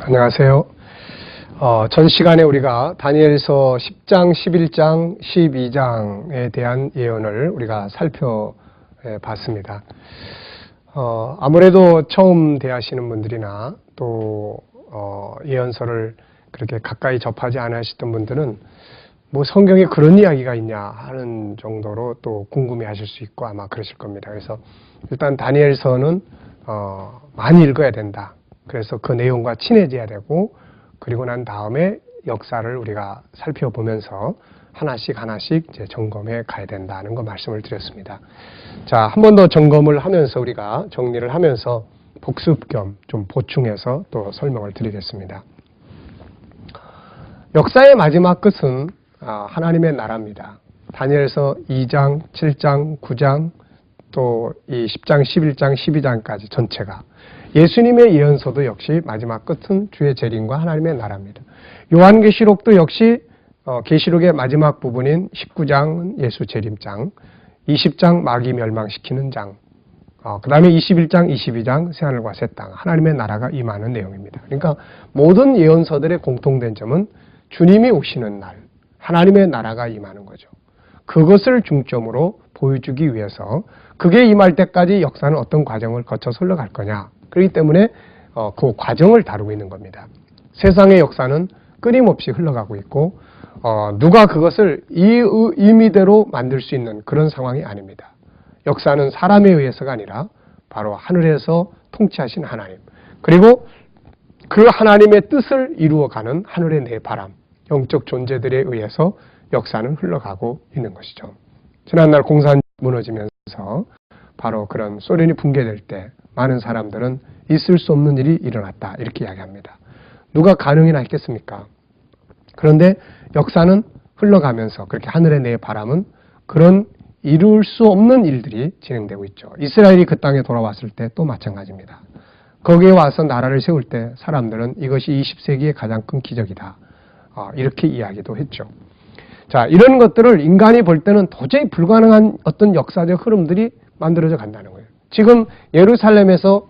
안녕하세요. 전 시간에 우리가 다니엘서 10장, 11장, 12장에 대한 예언을 우리가 살펴봤습니다. 아무래도 처음 대하시는 분들이나 또 예언서를 그렇게 가까이 접하지 않으셨던 분들은 뭐 성경에 그런 이야기가 있냐 하는 정도로 또 궁금해 하실 수 있고 아마 그러실 겁니다. 그래서 일단 다니엘서는 많이 읽어야 된다. 그래서 그 내용과 친해져야 되고, 그리고 난 다음에 역사를 우리가 살펴보면서 하나씩 이제 점검해 가야 된다는 거 말씀을 드렸습니다. 자, 한 번 더 점검을 하면서 우리가 정리를 하면서 복습 겸 좀 보충해서 또 설명을 드리겠습니다. 역사의 마지막 끝은 하나님의 나라입니다. 다니엘서 2장, 7장, 9장, 또 이 10장, 11장, 12장까지 전체가 예수님의 예언서도 역시 마지막 끝은 주의 재림과 하나님의 나라입니다. 요한계시록도 역시 계시록의 마지막 부분인 19장은 예수 재림장, 20장 마귀 멸망시키는 장, 그 다음에 21장, 22장 새하늘과 새 땅, 하나님의 나라가 임하는 내용입니다. 그러니까 모든 예언서들의 공통된 점은 주님이 오시는 날, 하나님의 나라가 임하는 거죠. 그것을 중점으로 보여주기 위해서 그게 임할 때까지 역사는 어떤 과정을 거쳐서 흘러갈 거냐. 그렇기 때문에 그 과정을 다루고 있는 겁니다. 세상의 역사는 끊임없이 흘러가고 있고 누가 그것을 이 의미대로 만들 수 있는 그런 상황이 아닙니다. 역사는 사람에 의해서가 아니라 바로 하늘에서 통치하신 하나님, 그리고 그 하나님의 뜻을 이루어가는 하늘의 네 바람, 영적 존재들에 의해서 역사는 흘러가고 있는 것이죠. 지난날 공산 무너지면서 바로 그런 소련이 붕괴될 때 많은 사람들은 있을 수 없는 일이 일어났다 이렇게 이야기합니다. 누가 가능이나 했겠습니까? 그런데 역사는 흘러가면서 그렇게 하늘의 네 바람은 그런 이룰 수 없는 일들이 진행되고 있죠. 이스라엘이 그 땅에 돌아왔을 때 또 마찬가지입니다. 거기에 와서 나라를 세울 때 사람들은 이것이 20세기의 가장 큰 기적이다. 이렇게 이야기도 했죠. 자, 이런 것들을 인간이 볼 때는 도저히 불가능한 어떤 역사적 흐름들이 만들어져 간다는 거예요. 지금 예루살렘에서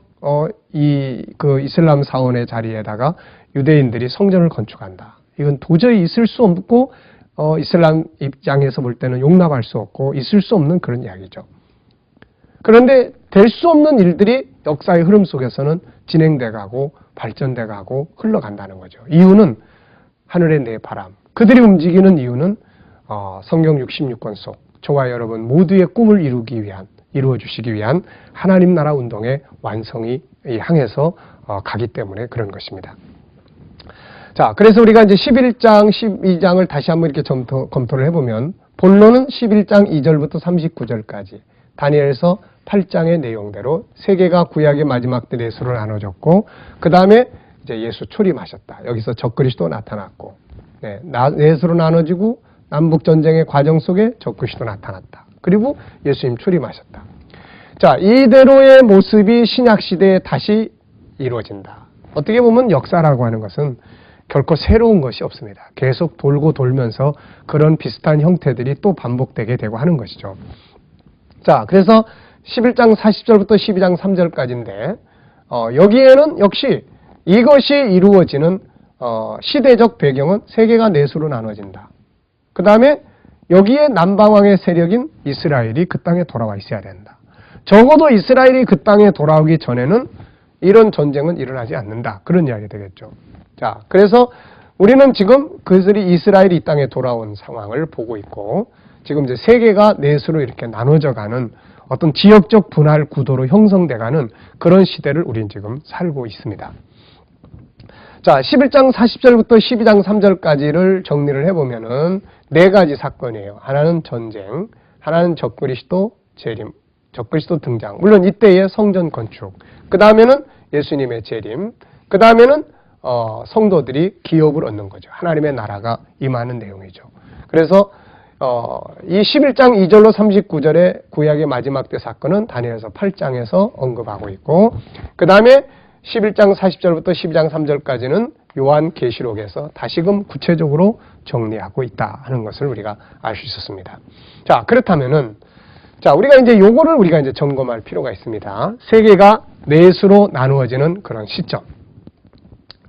그 이슬람 사원의 자리에다가 유대인들이 성전을 건축한다. 이건 도저히 있을 수 없고 이슬람 입장에서 볼 때는 용납할 수 없고 있을 수 없는 그런 이야기죠. 그런데 될 수 없는 일들이 역사의 흐름 속에서는 진행돼 가고 발전돼 가고 흘러간다는 거죠. 이유는 하늘의 네 바람. 그들이 움직이는 이유는 성경 66권 속 저와 여러분 모두의 꿈을 이루어 주시기 위한 하나님 나라 운동의 완성이 향해서 가기 때문에 그런 것입니다. 자, 그래서 우리가 이제 11장, 12장을 다시 한번 이렇게 검토를 해보면 본론은 11장 2절부터 39절까지 다니엘서 8장의 내용대로 세계가 구약의 마지막 때 예수로 나눠졌고 그 다음에 이제 예수 초림하셨다. 여기서 적그리스도 나타났고 예수로 나눠지고 남북전쟁의 과정 속에 적그리스도 나타났다. 그리고 예수님 초림하셨다. 자, 이대로의 모습이 신약시대에 다시 이루어진다. 어떻게 보면 역사라고 하는 것은 결코 새로운 것이 없습니다. 계속 돌고 돌면서 그런 비슷한 형태들이 또 반복되게 되고 하는 것이죠. 자, 그래서 11장 40절부터 12장 3절까지인데 여기에는 역시 이것이 이루어지는 시대적 배경은 세계가 넷으로 나눠진다. 그 다음에 여기에 남방왕의 세력인 이스라엘이 그 땅에 돌아와 있어야 된다. 적어도 이스라엘이 그 땅에 돌아오기 전에는 이런 전쟁은 일어나지 않는다. 그런 이야기 되겠죠. 자, 그래서 우리는 지금 그들이 이스라엘이 이 땅에 돌아온 상황을 보고 있고 지금 이제 세계가 넷으로 이렇게 나눠져 가는 어떤 지역적 분할 구도로 형성돼가는 그런 시대를 우리는 지금 살고 있습니다. 자, 11장 40절부터 12장 3절까지를 정리를 해보면은 네 가지 사건이에요. 하나는 전쟁, 하나는 적그리스도 재림, 적그리스도 등장. 물론 이때의 성전 건축. 그 다음에는 예수님의 재림. 그 다음에는 성도들이 기업을 얻는 거죠. 하나님의 나라가 임하는 내용이죠. 그래서 이 11장 2절로 39절의 구약의 마지막 때 사건은 다니엘서 8장에서 언급하고 있고 그 다음에 11장 40절부터 12장 3절까지는 요한계시록에서 다시금 구체적으로 정리하고 있다 하는 것을 우리가 알 수 있었습니다. 자, 그렇다면은 우리가 이제 점검할 필요가 있습니다. 세계가 넷으로 나누어지는 그런 시점.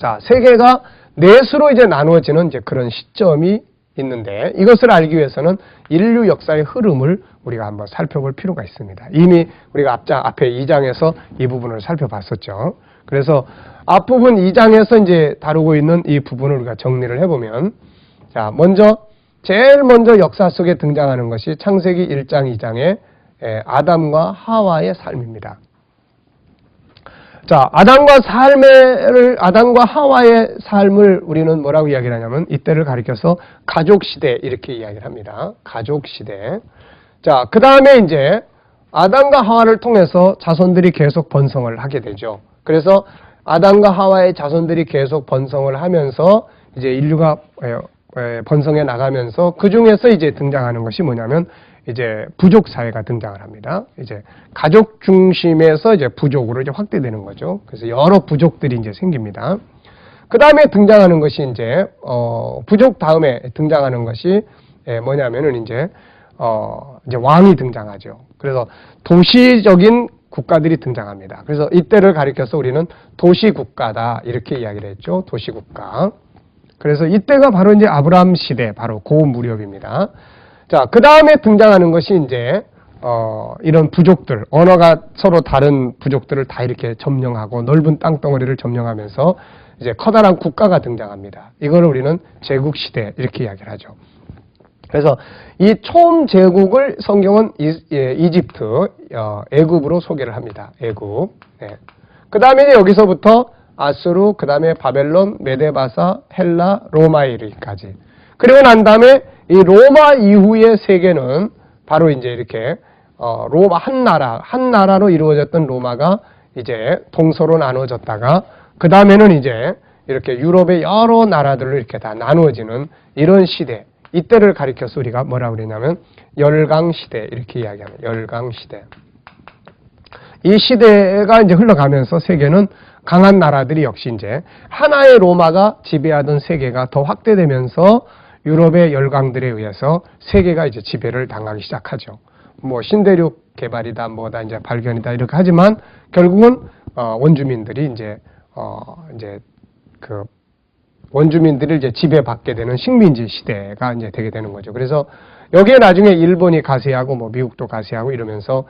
자, 세계가 넷으로 이제 나누어지는 이제 그런 시점이 있는데 이것을 알기 위해서는 인류 역사의 흐름을 우리가 한번 살펴볼 필요가 있습니다. 이미 우리가 앞에 2장에서 이 부분을 살펴봤었죠. 그래서 앞부분 2장에서 이제 다루고 있는 이 부분을 우리가 정리를 해보면, 자, 제일 먼저 역사 속에 등장하는 것이 창세기 1장, 2장의 아담과 하와의 삶입니다. 자, 아담과 하와의 삶을 우리는 뭐라고 이야기를 하냐면 이때를 가리켜서 가족시대 이렇게 이야기를 합니다. 가족시대. 자, 그 다음에 이제 아담과 하와를 통해서 자손들이 계속 번성을 하게 되죠. 그래서 아담과 하와의 자손들이 계속 번성을 하면서 이제 인류가 번성해 나가면서 그 중에서 이제 등장하는 것이 뭐냐면 이제 부족 사회가 등장을 합니다. 이제 가족 중심에서 이제 부족으로 이제 확대되는 거죠. 그래서 여러 부족들이 이제 생깁니다. 그 다음에 등장하는 것이 이제 부족 다음에 등장하는 것이 뭐냐면은 이제 왕이 등장하죠. 그래서 도시적인 국가들이 등장합니다. 그래서 이때를 가리켜서 우리는 도시국가다 이렇게 이야기를 했죠. 도시국가. 그래서 이때가 바로 이제 아브라함 시대, 바로 그 무렵입니다. 자, 그 다음에 등장하는 것이 이제 이런 부족들, 언어가 서로 다른 부족들을 다 이렇게 점령하고 넓은 땅덩어리를 점령하면서 이제 커다란 국가가 등장합니다. 이걸 우리는 제국 시대 이렇게 이야기를 하죠. 그래서 이 초음 제국을 성경은 이집트, 애굽으로 소개를 합니다. 애굽. 네. 그 다음에 여기서부터 아수르, 그 다음에 바벨론, 메데바사, 헬라, 로마 이르기까지. 그리고 난 다음에 이 로마 이후의 세계는 바로 이제 이렇게 로마 한 나라로 이루어졌던 로마가 이제 동서로 나누어졌다가 그 다음에는 이제 이렇게 유럽의 여러 나라들로 이렇게 다 나누어지는 이런 시대. 이때를 가리켜서 우리가 뭐라고 그러냐면 열강시대 이렇게 이야기합니다. 열강시대. 이 시대가 이제 흘러가면서 세계는 강한 나라들이 역시 이제 하나의 로마가 지배하던 세계가 더 확대되면서 유럽의 열강들에 의해서 세계가 이제 지배를 당하기 시작하죠. 뭐 신대륙 개발이다, 뭐다 이제 발견이다 이렇게 하지만 결국은 원주민들이 이제 그 원주민들을 이제 지배받게 되는 식민지 시대가 이제 되게 되는 거죠. 그래서 여기에 나중에 일본이 가세하고 뭐 미국도 가세하고 이러면서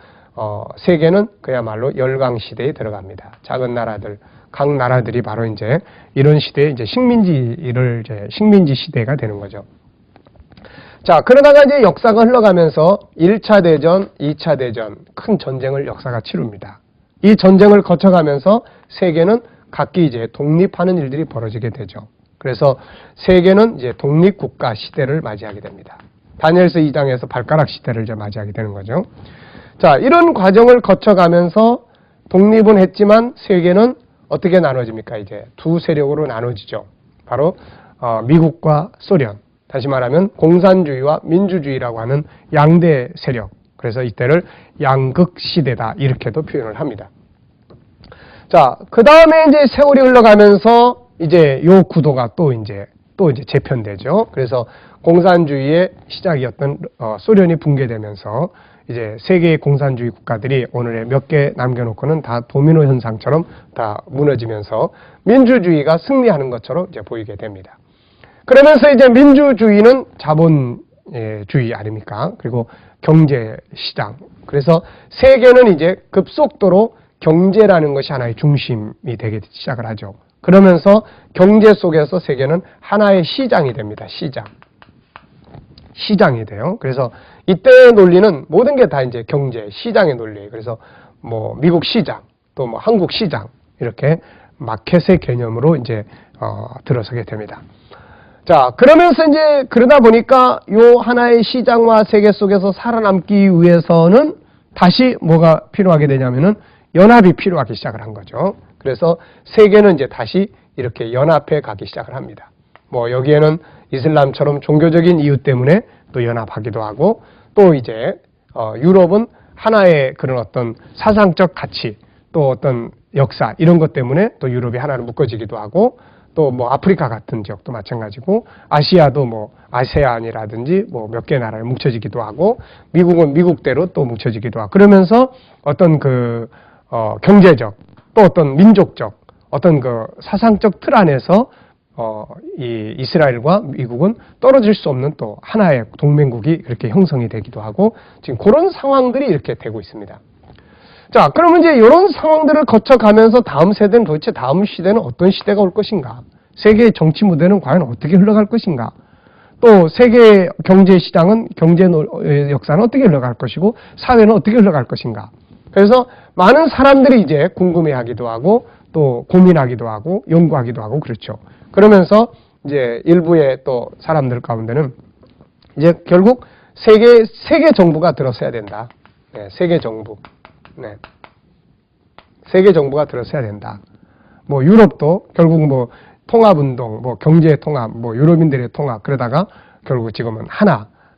세계는 그야말로 열강 시대에 들어갑니다. 작은 나라들, 각 나라들이 바로 이제 이런 시대에 이제 식민지 시대가 되는 거죠. 자, 그러다가 이제 역사가 흘러가면서 1차 대전, 2차 대전, 큰 전쟁을 역사가 치릅니다. 이 전쟁을 거쳐가면서 세계는 각기 이제 독립하는 일들이 벌어지게 되죠. 그래서 세계는 이제 독립국가 시대를 맞이하게 됩니다. 다니엘서 2장에서 발가락 시대를 이제 맞이하게 되는 거죠. 자, 이런 과정을 거쳐가면서 독립은 했지만 세계는 어떻게 나눠집니까? 이제 두 세력으로 나눠지죠. 바로 미국과 소련. 다시 말하면 공산주의와 민주주의라고 하는 양대 세력. 그래서 이때를 양극 시대다 이렇게도 표현을 합니다. 자, 그 다음에 이제 세월이 흘러가면서 이제 요 구도가 또 이제 재편되죠. 그래서 공산주의의 시작이었던 소련이 붕괴되면서 이제 세계의 공산주의 국가들이 오늘의 몇 개 남겨놓고는 다 도미노 현상처럼 다 무너지면서 민주주의가 승리하는 것처럼 이제 보이게 됩니다. 그러면서 이제 민주주의는 자본주의 아닙니까? 그리고 경제 시장. 그래서 세계는 이제 급속도로 경제라는 것이 하나의 중심이 되기 시작을 하죠. 그러면서 경제 속에서 세계는 하나의 시장이 됩니다. 시장이 돼요. 그래서 이때의 논리는 모든 게 다 이제 경제, 시장의 논리예요. 그래서 뭐 미국 시장, 또 뭐 한국 시장 이렇게 마켓의 개념으로 이제 들어서게 됩니다. 자, 그러면서 이제 그러다 보니까 요 하나의 시장과 세계 속에서 살아남기 위해서는 다시 뭐가 필요하게 되냐면은 연합이 필요하기 시작을 한 거죠. 그래서 세계는 이제 다시 이렇게 연합해 가기 시작을 합니다. 뭐 여기에는 이슬람처럼 종교적인 이유 때문에 또 연합하기도 하고 또 이제 유럽은 하나의 그런 어떤 사상적 가치 또 어떤 역사 이런 것 때문에 또 유럽이 하나로 묶어지기도 하고 또 뭐 아프리카 같은 지역도 마찬가지고 아시아도 뭐 아세안이라든지 뭐 몇 개 나라에 뭉쳐지기도 하고 미국은 미국대로 또 뭉쳐지기도 하고 그러면서 어떤 그 경제적 또 어떤 민족적 어떤 그 사상적 틀 안에서 이 이스라엘과 미국은 떨어질 수 없는 또 하나의 동맹국이 그렇게 형성이 되기도 하고 지금 그런 상황들이 이렇게 되고 있습니다. 자, 그러면 이제 이런 상황들을 거쳐가면서 다음 세대는 도대체 다음 시대는 어떤 시대가 올 것인가? 세계의 정치 무대는 과연 어떻게 흘러갈 것인가? 또 세계 경제 시장은 경제 역사는 어떻게 흘러갈 것이고 사회는 어떻게 흘러갈 것인가? 그래서 많은 사람들이 이제 궁금해하기도 하고 또 고민하기도 하고 연구하기도 하고 그렇죠. 그러면서 이제 일부의 또 사람들 가운데는 이제 결국 세계 정부가 들어서야 된다. 네, 세계 정부. 네. 세계 정부가 들어서야 된다. 뭐 유럽도 결국 뭐 통합운동, 뭐 경제 통합, 뭐 유럽인들의 통합 그러다가 결국 지금은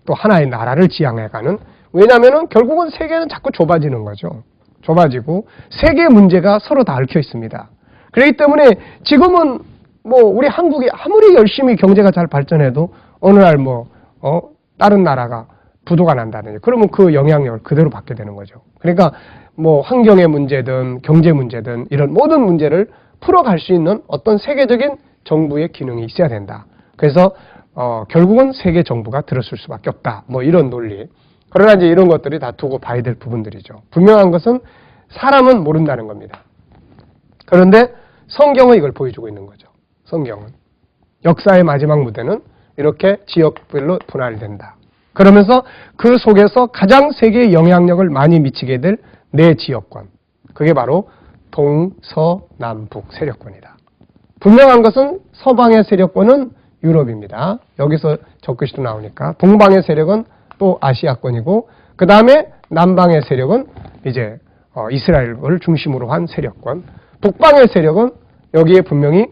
또 하나의 나라를 지향해가는. 왜냐하면은 결국은 세계는 자꾸 좁아지는 거죠. 좁아지고 세계 문제가 서로 다 얽혀 있습니다. 그렇기 때문에 지금은 뭐 우리 한국이 아무리 열심히 경제가 잘 발전해도 어느 날 다른 나라가 부도가 난다든지 그러면 그 영향력을 그대로 받게 되는 거죠. 그러니까 뭐 환경의 문제든 경제 문제든 이런 모든 문제를 풀어갈 수 있는 어떤 세계적인 정부의 기능이 있어야 된다. 그래서 결국은 세계 정부가 들어설 수밖에 없다. 뭐 이런 논리. 그러나 이제 이런 것들이 다 두고 봐야 될 부분들이죠. 분명한 것은 사람은 모른다는 겁니다. 그런데 성경은 이걸 보여주고 있는 거죠. 성경은. 역사의 마지막 무대는 이렇게 지역별로 분할된다. 그러면서 그 속에서 가장 세계에 영향력을 많이 미치게 될 네 지역권. 그게 바로 동서남북 세력권이다. 분명한 것은 서방의 세력권은 유럽입니다. 여기서 적그리스도 나오니까. 동방의 세력은 또 아시아권이고 그 다음에 남방의 세력은 이제 이스라엘을 중심으로 한 세력권. 북방의 세력은 여기에 분명히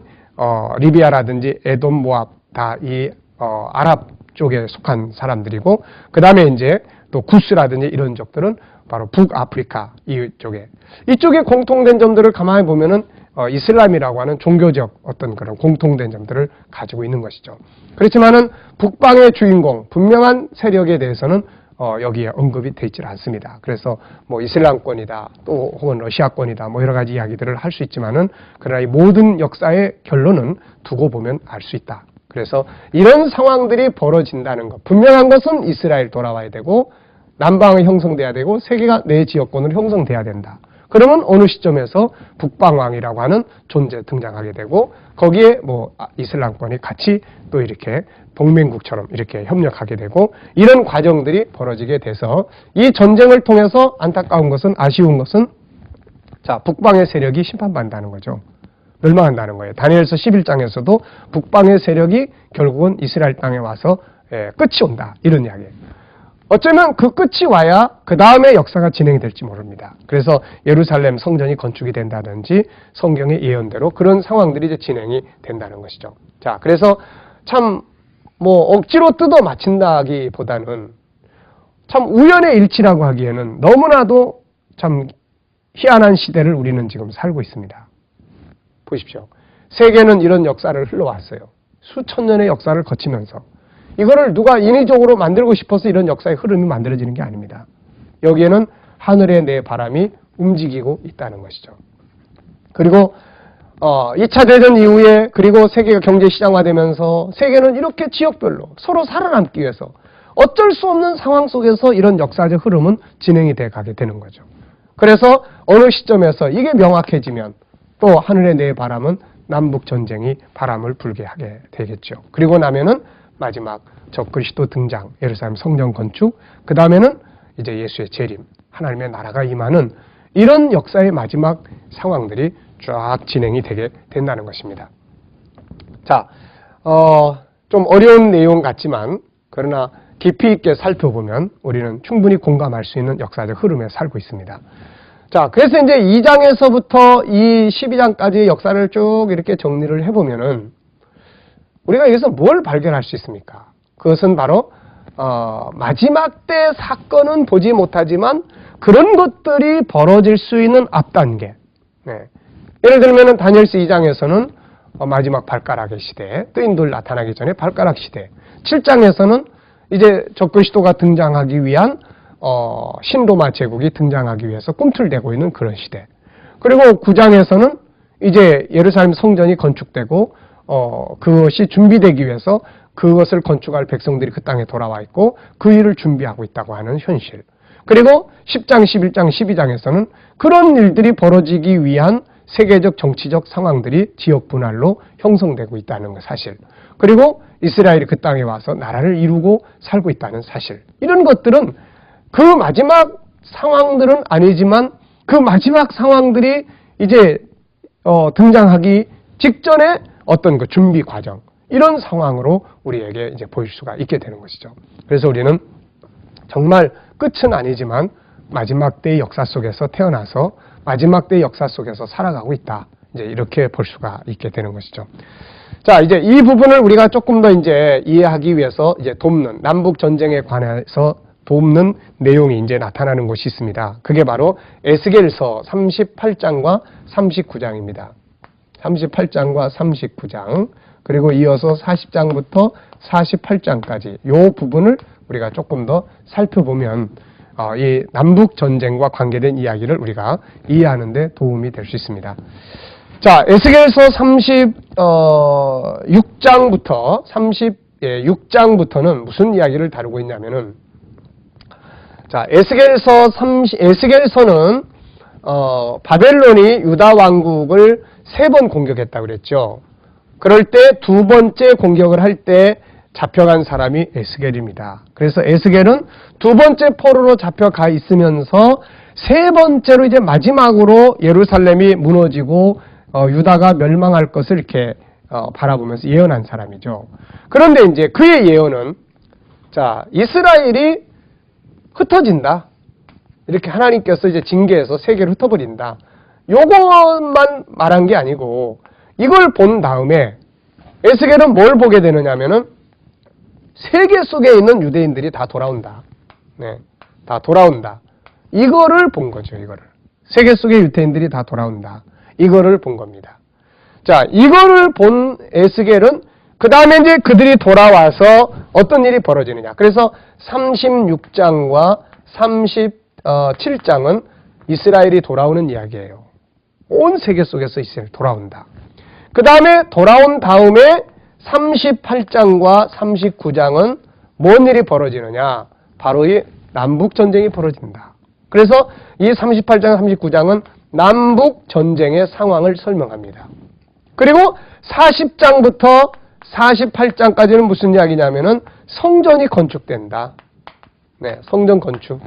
리비아라든지 에돔, 모압 다 이 아랍 쪽에 속한 사람들이고 그 다음에 이제 또 구스라든지 이런 적들은 바로 북아프리카 이쪽에 공통된 점들을 가만히 보면은 이슬람이라고 하는 종교적 어떤 그런 공통된 점들을 가지고 있는 것이죠. 그렇지만은 북방의 주인공 분명한 세력에 대해서는 여기에 언급이 되어 있지 않습니다. 그래서 뭐 이슬람권이다 또 혹은 러시아권이다 뭐 여러 가지 이야기들을 할 수 있지만은 그러나 이 모든 역사의 결론은 두고 보면 알 수 있다. 그래서 이런 상황들이 벌어진다는 것. 분명한 것은 이스라엘 돌아와야 되고 남방이 형성돼야 되고 세계가 내 지역권으로 형성돼야 된다. 그러면 어느 시점에서 북방왕이라고 하는 존재 등장하게 되고 거기에 뭐 이슬람권이 같이 또 이렇게 동맹국처럼 이렇게 협력하게 되고 이런 과정들이 벌어지게 돼서 이 전쟁을 통해서 안타까운 것은 아쉬운 것은 자 북방의 세력이 심판받는다는 거죠. 멸망한다는 거예요. 다니엘서 11장에서도 북방의 세력이 결국은 이스라엘 땅에 와서 끝이 온다. 이런 이야기예요. 어쩌면 그 끝이 와야 그 다음에 역사가 진행이 될지 모릅니다. 그래서 예루살렘 성전이 건축이 된다든지 성경의 예언대로 그런 상황들이 이제 진행이 된다는 것이죠. 자, 그래서 참 뭐 억지로 뜯어 맞춘다기보다는 참 우연의 일치라고 하기에는 너무나도 참 희한한 시대를 우리는 지금 살고 있습니다. 보십시오. 세계는 이런 역사를 흘러왔어요. 수천 년의 역사를 거치면서. 이거를 누가 인위적으로 만들고 싶어서 이런 역사의 흐름이 만들어지는 게 아닙니다. 여기에는 하늘의 내 바람이 움직이고 있다는 것이죠. 그리고 2차 대전 이후에 그리고 세계가 경제시장화되면서 세계는 이렇게 지역별로 서로 살아남기 위해서 어쩔 수 없는 상황 속에서 이런 역사적 흐름은 진행이 돼 가게 되는 거죠. 그래서 어느 시점에서 이게 명확해지면 또 하늘의 내 바람은 남북 전쟁이 바람을 불게 하게 되겠죠. 그리고 나면은 마지막 적그리스도 등장, 예루살렘 성전 건축, 그 다음에는 이제 예수의 재림, 하나님의 나라가 임하는 이런 역사의 마지막 상황들이 쫙 진행이 되게 된다는 것입니다. 자, 좀 어려운 내용 같지만 그러나 깊이 있게 살펴보면 우리는 충분히 공감할 수 있는 역사적 흐름에 살고 있습니다. 자, 그래서 이제 2장에서부터 이 12장까지의 역사를 쭉 이렇게 정리를 해보면은 우리가 여기서 뭘 발견할 수 있습니까? 그것은 바로 마지막 때 사건은 보지 못하지만 그런 것들이 벌어질 수 있는 앞단계. 네. 예를 들면 다니엘서 2장에서는 마지막 발가락의 시대, 뜨인 돌 나타나기 전에 발가락 시대. 7장에서는 이제 적그리스도가 등장하기 위한 신로마 제국이 등장하기 위해서 꿈틀대고 있는 그런 시대. 그리고 9장에서는 이제 예루살렘 성전이 건축되고 그것이 준비되기 위해서 그것을 건축할 백성들이 그 땅에 돌아와 있고 그 일을 준비하고 있다고 하는 현실. 그리고 10장, 11장, 12장에서는 그런 일들이 벌어지기 위한 세계적 정치적 상황들이 지역 분할로 형성되고 있다는 사실. 그리고 이스라엘이 그 땅에 와서 나라를 이루고 살고 있다는 사실. 이런 것들은 그 마지막 상황들은 아니지만 그 마지막 상황들이 이제 등장하기 직전에 어떤 그 준비 과정, 이런 상황으로 우리에게 이제 보일 수가 있게 되는 것이죠. 그래서 우리는 정말 끝은 아니지만 마지막 때의 역사 속에서 태어나서 마지막 때의 역사 속에서 살아가고 있다. 이제 이렇게 볼 수가 있게 되는 것이죠. 자, 이제 이 부분을 우리가 조금 더 이제 이해하기 위해서 이제 돕는 남북 전쟁에 관해서 돕는 내용이 이제 나타나는 곳이 있습니다. 그게 바로 에스겔서 38장과 39장입니다. 38장과 39장, 그리고 이어서 40장부터 48장까지 이 부분을 우리가 조금 더 살펴보면 이 남북 전쟁과 관계된 이야기를 우리가 이해하는 데 도움이 될 수 있습니다. 자, 에스겔서 36장부터는 무슨 이야기를 다루고 있냐면은, 자, 에스겔서는 바벨론이 유다 왕국을 3번 공격했다고 그랬죠. 그럴 때 두 번째 공격을 할 때 잡혀간 사람이 에스겔입니다. 그래서 에스겔은 두 번째 포로로 잡혀가 있으면서 세 번째로 이제 마지막으로 예루살렘이 무너지고 유다가 멸망할 것을 이렇게 바라보면서 예언한 사람이죠. 그런데 이제 그의 예언은, 자, 이스라엘이 흩어진다. 이렇게 하나님께서 이제 징계해서 세계를 흩어버린다. 요것만 말한 게 아니고, 이걸 본 다음에 에스겔은 뭘 보게 되느냐면은 세계 속에 있는 유대인들이 다 돌아온다. 네, 다 돌아온다. 이거를 본 거죠. 이거를. 세계 속의 유대인들이 다 돌아온다. 이거를 본 겁니다. 자, 이거를 본 에스겔은 그 다음에 이제 그들이 돌아와서 어떤 일이 벌어지느냐. 그래서 36장과 37장은 이스라엘이 돌아오는 이야기예요. 온 세계 속에서 이스라엘 돌아온다. 그 다음에 돌아온 다음에 38장과 39장은 뭔 일이 벌어지느냐. 바로 이 남북전쟁이 벌어진다. 그래서 이 38장, 39장은 남북전쟁의 상황을 설명합니다. 그리고 40장부터 48장까지는 무슨 이야기냐면은 성전이 건축된다. 네, 성전 건축.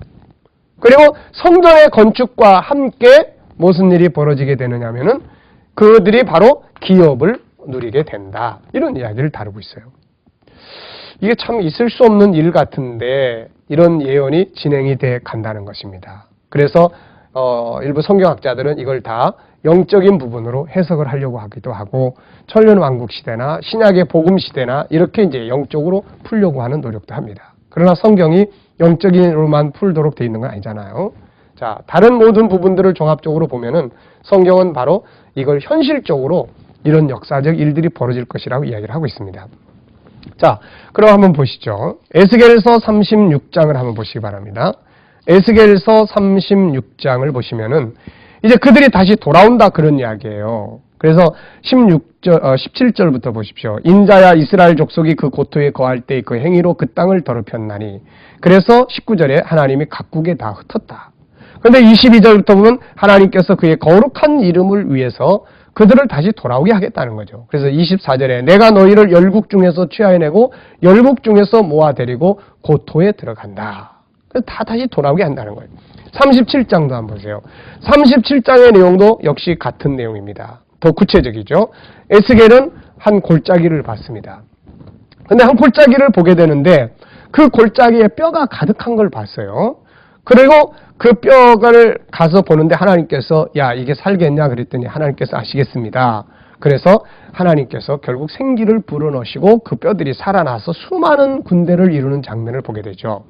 그리고 성전의 건축과 함께 무슨 일이 벌어지게 되느냐면은 그들이 바로 기업을 누리게 된다. 이런 이야기를 다루고 있어요. 이게 참 있을 수 없는 일 같은데 이런 예언이 진행이 돼 간다는 것입니다. 그래서 일부 성경학자들은 이걸 다 영적인 부분으로 해석을 하려고 하기도 하고, 천년왕국 시대나 신약의 복음 시대나 이렇게 이제 영적으로 풀려고 하는 노력도 합니다. 그러나 성경이 영적인으로만 풀도록 돼 있는 건 아니잖아요. 자, 다른 모든 부분들을 종합적으로 보면은 성경은 바로 이걸 현실적으로 이런 역사적 일들이 벌어질 것이라고 이야기를 하고 있습니다. 자, 그럼 한번 보시죠. 에스겔서 36장을 한번 보시기 바랍니다. 에스겔서 36장을 보시면은 이제 그들이 다시 돌아온다 그런 이야기예요. 그래서 17절부터 보십시오. 인자야 이스라엘 족속이 그 고토에 거할 때 그 행위로 그 땅을 더럽혔나니. 그래서 19절에 하나님이 각국에 다 흩었다. 그런데 22절부터 보면 하나님께서 그의 거룩한 이름을 위해서 그들을 다시 돌아오게 하겠다는 거죠. 그래서 24절에 내가 너희를 열국 중에서 취하여내고 열국 중에서 모아 데리고 고토에 들어간다. 그래서 다 다시 돌아오게 한다는 거예요. 37장도 한번 보세요. 37장의 내용도 역시 같은 내용입니다. 더 구체적이죠. 에스겔은 한 골짜기를 봤습니다. 근데 한 골짜기를 보게 되는데 그 골짜기에 뼈가 가득한 걸 봤어요. 그리고 그 뼈를 가서 보는데 하나님께서 야 이게 살겠냐 그랬더니 하나님께서 아시겠습니다. 그래서 하나님께서 결국 생기를 불어넣으시고 그 뼈들이 살아나서 수많은 군대를 이루는 장면을 보게 되죠.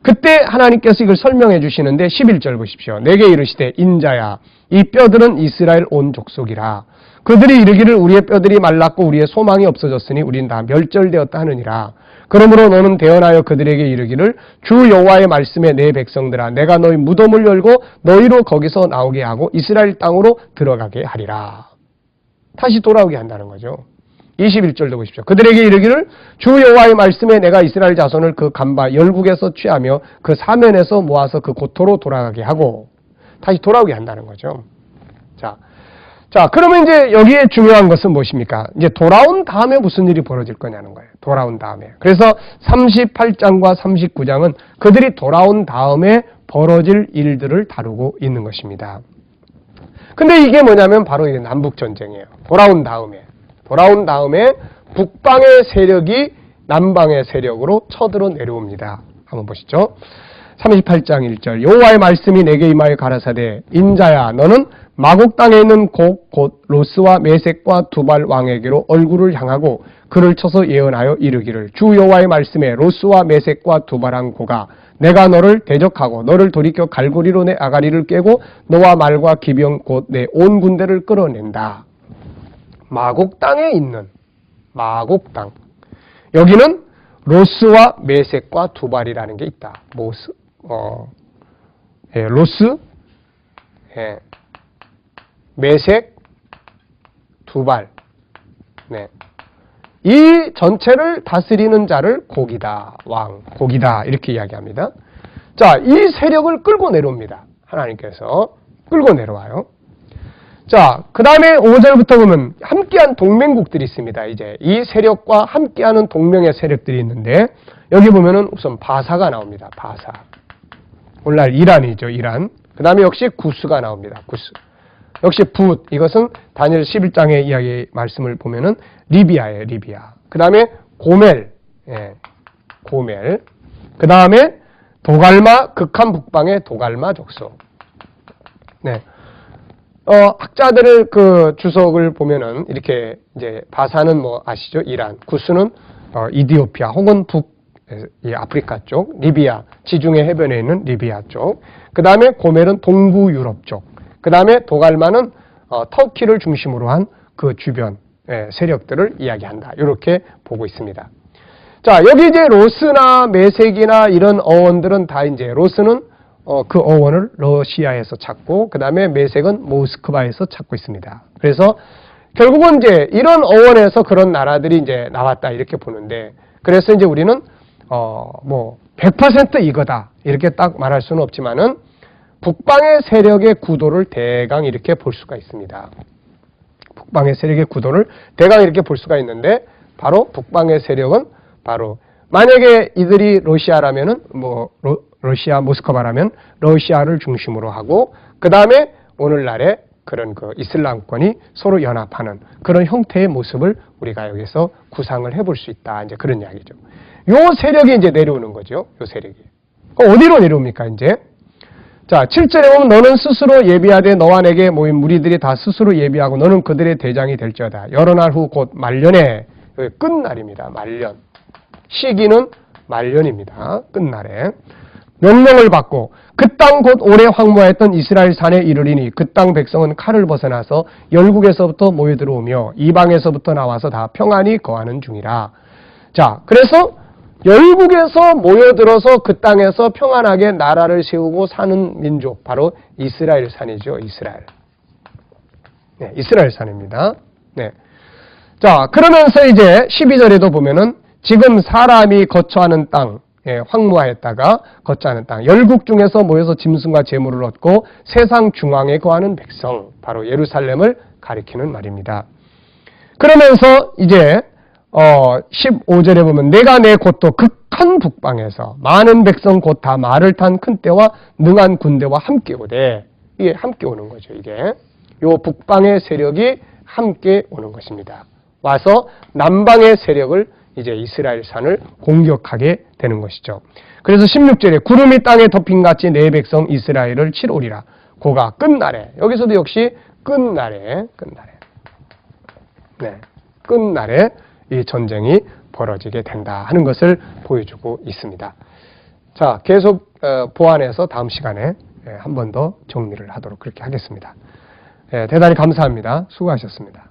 그때 하나님께서 이걸 설명해 주시는데 11절 보십시오. 내게 이르시되 인자야 이 뼈들은 이스라엘 온 족속이라. 그들이 이르기를 우리의 뼈들이 말랐고 우리의 소망이 없어졌으니 우린 다 멸절되었다 하느니라. 그러므로 너는 대언하여 그들에게 이르기를 주 여호와의 말씀에 내 백성들아 내가 너희 무덤을 열고 너희로 거기서 나오게 하고 이스라엘 땅으로 들어가게 하리라. 다시 돌아오게 한다는 거죠. 21절도 보십시오. 그들에게 이르기를 주 여호와의 말씀에 내가 이스라엘 자손을 그 간바 열국에서 취하며 그 사면에서 모아서 그 고토로 돌아가게 하고 다시 돌아오게 한다는 거죠. 자, 그러면 이제 여기에 중요한 것은 무엇입니까? 이제 돌아온 다음에 무슨 일이 벌어질 거냐는 거예요. 돌아온 다음에. 그래서 38장과 39장은 그들이 돌아온 다음에 벌어질 일들을 다루고 있는 것입니다. 근데 이게 뭐냐면 바로 이게 남북전쟁이에요. 돌아온 다음에 북방의 세력이 남방의 세력으로 쳐들어 내려옵니다. 한번 보시죠. 38장 1절 여호와의 말씀이 내게 임하여 가라사대 인자야 너는 마곡 땅에 있는 곧 로스와 메섹과 두발 왕에게로 얼굴을 향하고 그를 쳐서 예언하여 이르기를 주 여호와의 말씀에 로스와 메섹과 두발 왕 고가 내가 너를 대적하고 너를 돌이켜 갈고리로 내 아가리를 깨고 너와 말과 기병 곧 내 온 군대를 끌어낸다. 마곡 땅에 있는 마곡 땅 여기는 로스와 메섹과 두발이라는 게 있다. 로스, 메섹, 두발. 네. 이 전체를 다스리는 자를 고기다. 왕, 고기다. 이렇게 이야기합니다. 자, 이 세력을 끌고 내려옵니다. 하나님께서 끌고 내려와요. 자, 그 다음에 5절부터 보면 함께한 동맹국들이 있습니다. 이제 이 세력과 함께하는 동맹의 세력들이 있는데 여기 보면은 우선 바사가 나옵니다. 바사. 오늘날 이란이죠. 이란. 그 다음에 역시 구스가 나옵니다. 구스. 역시 붓. 이것은 다니엘 11장의 이야기 말씀을 보면은 리비아예요. 리비아. 그 다음에 고멜. 고멜. 그 다음에 도갈마. 극한 북방의 도갈마 족속. 네. 학자들의 그 주석을 보면은 이렇게 이제 바사는 뭐 아시죠? 이란. 구스는 이디오피아 혹은 아프리카 쪽, 리비아, 지중해 해변에 있는 리비아 쪽. 그 다음에 고멜은 동부 유럽 쪽. 그 다음에 도갈마는 터키를 중심으로 한 그 주변 세력들을 이야기한다. 이렇게 보고 있습니다. 자, 여기 이제 로스나 메색이나 이런 어원들은 다 이제 로스는 그 어원을 러시아에서 찾고 그 다음에 메색은 모스크바에서 찾고 있습니다. 그래서 결국은 이제 이런 어원에서 그런 나라들이 이제 나왔다 이렇게 보는데 그래서 이제 우리는 100% 이거다 이렇게 딱 말할 수는 없지만은 북방의 세력의 구도를 대강 이렇게 볼 수가 있습니다. 북방의 세력의 구도를 대강 이렇게 볼 수가 있는데 바로 북방의 세력은 바로 만약에 이들이 러시아라면은 러시아 모스크바라면 러시아를 중심으로 하고 그 다음에 오늘날의 그런 그 이슬람권이 서로 연합하는 그런 형태의 모습을 우리가 여기서 구상을 해볼 수 있다. 이제 그런 이야기죠. 요 세력이 이제 내려오는 거죠. 요 세력이. 어디로 내려옵니까, 이제? 자, 7절에 보면 너는 스스로 예비하되 너와 내게 모인 무리들이 다 스스로 예비하고 너는 그들의 대장이 될지어다. 여러 날 후 곧 말년에 끝날입니다. 말년. 시기는 말년입니다. 끝날에. 명령을 받고 그 땅 곧 오래 황무하였던 이스라엘 산에 이르리니 그 땅 백성은 칼을 벗어나서 열국에서부터 모여 들어오며 이방에서부터 나와서 다 평안히 거하는 중이라. 자, 그래서 열국에서 모여들어서 그 땅에서 평안하게 나라를 세우고 사는 민족 바로 이스라엘 산이죠. 이스라엘. 네, 이스라엘 산입니다. 네. 자, 그러면서 이제 12절에도 보면은 지금 사람이 거처하는 땅 황무하였다가 거처하는 땅 열국 중에서 모여서 짐승과 제물을 얻고 세상 중앙에 거하는 백성 바로 예루살렘을 가리키는 말입니다. 그러면서 이제 15절에 보면 내가 내 곧도 극한 북방에서 많은 백성 곧 다 말을 탄 큰 떼와 능한 군대와 함께 오되 이게 함께 오는 거죠. 이게 요 북방의 세력이 함께 오는 것입니다. 와서 남방의 세력을 이제 이스라엘 산을 공격하게 되는 것이죠. 그래서 16절에 구름이 땅에 덮인같이 내 백성 이스라엘을 치러오리라. 고가 끝날에 여기서도 역시 끝날에 이 전쟁이 벌어지게 된다 하는 것을 보여주고 있습니다. 자, 계속 보완해서 다음 시간에 한 번 더 정리를 하도록 그렇게 하겠습니다. 대단히 감사합니다. 수고하셨습니다.